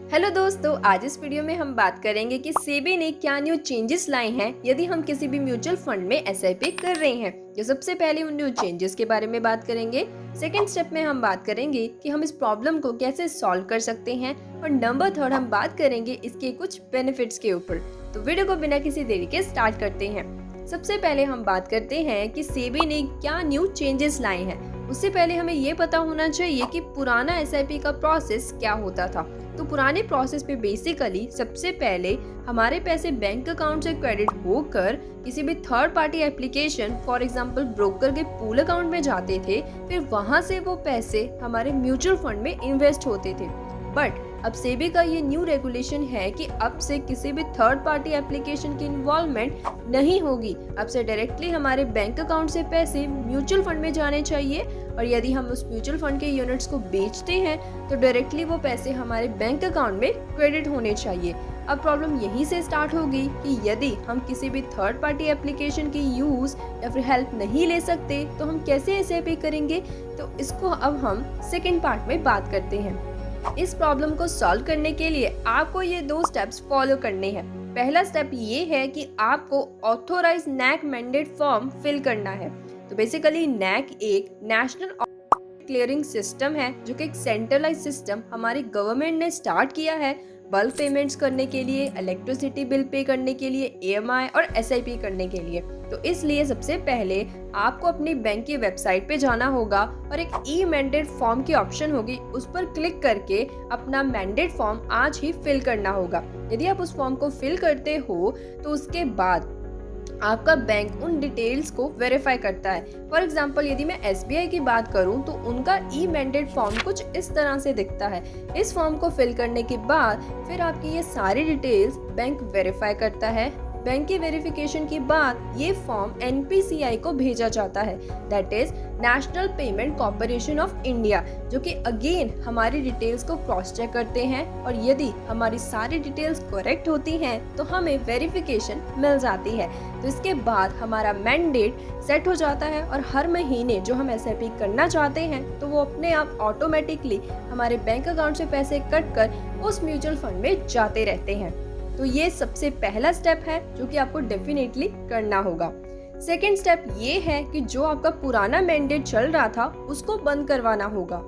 Hello दोस्तों, आज इस वीडियो में हम बात करेंगे कि सेबी ने क्या न्यू चेंजेस लाए हैं यदि हम किसी भी म्यूचुअल फंड में एसआईपी कर रहे हैं। तो सबसे पहले उन न्यू चेंजेस के बारे में बात करेंगे। सेकंड स्टेप में हम बात करेंगे कि हम इस प्रॉब्लम को कैसे सॉल्व कर सकते हैं और नंबर थर्ड हम बात करेंगे इसके कुछ बेनिफिट्स के ऊपर। तो वीडियो को बिना किसी देरी के स्टार्ट करते हैं। सबसे पहले हम बात करते हैं कि सेबी ने क्या न्यू चेंजेस लाए हैं। उससे पहले हमें ये पता होना चाहिए कि पुराना एसआईपी का प्रोसेस क्या होता था। तो पुराने प्रोसेस पे बेसिकली सबसे पहले हमारे पैसे बैंक अकाउंट से क्रेडिट होकर किसी भी third party application for example broker के पूल अकाउंट में जाते थे, फिर वहां से वो पैसे हमारे म्यूचुअल फंड में इन्वेस्ट होते थे। बट अब सेबी का ये न्यू रेगुलेशन है कि अब से किसी भी थर्ड पार्टी एप्लीकेशन की इन्वॉल्वमेंट नहीं होगी। अब से डायरेक्टली हमारे बैंक अकाउंट से पैसे म्यूचुअल फंड में जाने चाहिए और यदि हम उस म्यूचुअल फंड के यूनिट्स को बेचते हैं तो डायरेक्टली वो पैसे हमारे बैंक अकाउंट में क्रेडिट होने चाहिए। अब प्रॉब्लम यहीं से स्टार्ट होगी कि यदि हम किसी भी थर्ड पार्टी एप्लीकेशन की यूज या फिर हेल्प नहीं ले सकते तो हम कैसे एसआईपी करेंगे। तो इसको अब हम सेकेंड पार्ट में बात करते हैं। इस प्रॉब्लम को सॉल्व करने के लिए आपको ये 2 स्टेप्स फॉलो करने हैं। पहला स्टेप ये है कि आपको authorize NACH mandate form fill करना है। तो बेसिकली नैक एक नेशनल क्लियरिंग सिस्टम है जो कि एक सेंट्रलाइज सिस्टम हमारी गवर्नमेंट ने स्टार्ट किया है बल्क पेमेंट्स करने के लिए, इलेक्ट्रिसिटी बिल पे करने के लिए, ईएमआई और एसआईपी करने के लिए। तो इसलिए सबसे पहले आपको अपनी बैंक की वेबसाइट पे जाना होगा और एक ई मैंडेट फॉर्म की ऑप्शन होगी, उस पर क्लिक करके अपना मैंडेट फॉर्म आज ही फिल करना होगा। यदि आप उस फॉर्म को फिल करते हो तो उसके बाद आपका बैंक उन डिटेल्स को वेरीफाई करता है। फॉर एग्जाम्पल यदि मैं एसबीआई की बात करूं तो उनका ई मैंडेट फॉर्म कुछ इस तरह से दिखता है। इस फॉर्म को फिल करने के बाद फिर आपकी ये सारी डिटेल्स बैंक वेरीफाई करता है। बैंक की वेरिफिकेशन के बाद ये फॉर्म एनपीसीआई को भेजा जाता है, that is national payment corporation of India, जो कि अगेन हमारी डिटेल्स को क्रॉस चेक करते हैं और यदि हमारी सारी डिटेल्स करेक्ट होती हैं तो हमें वेरिफिकेशन मिल जाती है। तो इसके बाद हमारा मैंडेट सेट हो जाता है और हर महीने जो हम एसआईपी करना चाहते हैं तो वो अपने आप ऑटोमेटिकली हमारे बैंक अकाउंट से पैसे कट कर उस म्यूचुअल फंड में जाते रहते हैं। तो ये सबसे पहला स्टेप है जो कि आपको डेफिनेटली करना होगा। सेकेंड स्टेप ये है कि जो आपका पुराना मैंडेट चल रहा था उसको बंद करवाना होगा।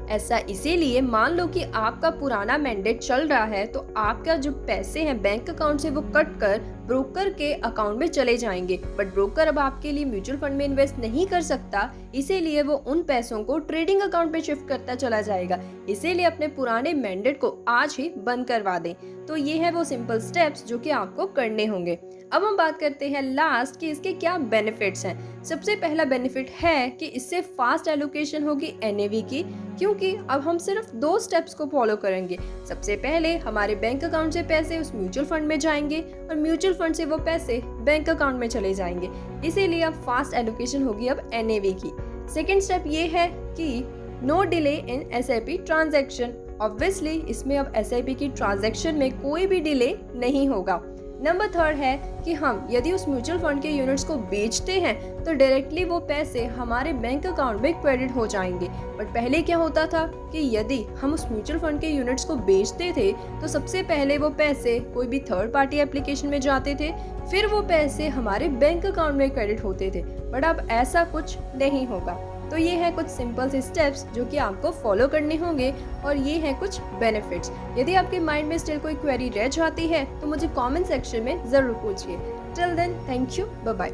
ऐसा इसीलिए, मान लो कि आपका पुराना मैंडेट चल रहा है तो आपका जो पैसे हैं बैंक अकाउंट से वो कट कर ब्रोकर के अकाउंट में चले जाएंगे। बट ब्रोकर अब आपके लिए म्यूचुअल फंड में इन्वेस्ट नहीं कर सकता, इसीलिए वो उन पैसों को ट्रेडिंग अकाउंट में शिफ्ट करता चला जाएगा। इसीलिए अपने पुराने मैंडेट को आज ही बंद करवा दें। तो ये है वो सिंपल स्टेप्स जो कि आपको करने होंगे। अब हम बात करते हैं लास्ट कि इसके क्या बेनिफिट्स हैं। सबसे पहला बेनिफिट है कि इससे फास्ट एलोकेशन होगी एनएवी की, क्योंकि अब हम सिर्फ 2 स्टेप्स को फॉलो करेंगे। सबसे पहले हमारे बैंक अकाउंट से पैसे उस म्यूचुअल फंड में जाएंगे और म्यूचुअल फंड से वो पैसे बैंक अकाउंट में चले जाएंगे। इसीलिए अब फास्ट एलोकेशन होगी अब एनएवी की। सेकेंड स्टेप ये है कि no delay in SIP transaction. Obviously इसमें अब एसआईपी की ट्रांजैक्शन में कोई भी डिले नहीं होगा। नंबर थर्ड है कि हम यदि उस म्यूचुअल फंड के यूनिट्स को बेचते हैं तो डायरेक्टली वो पैसे हमारे बैंक अकाउंट में क्रेडिट हो जाएंगे। बट पहले क्या होता था कि यदि हम उस म्यूचुअल फंड के यूनिट्स को बेचते थे तो सबसे पहले वो पैसे कोई भी थर्ड पार्टी एप्लीकेशन में जाते थे, फिर वो पैसे हमारे बैंक अकाउंट में क्रेडिट होते थे। बट अब ऐसा कुछ नहीं होगा। तो ये है कुछ सिंपल से स्टेप्स जो कि आपको फॉलो करने होंगे और ये है कुछ बेनिफिट्स। यदि आपके माइंड में स्टिल कोई क्वेरी रह जाती है तो मुझे कमेंट सेक्शन में जरूर पूछिए। Till then, thank you, bye bye.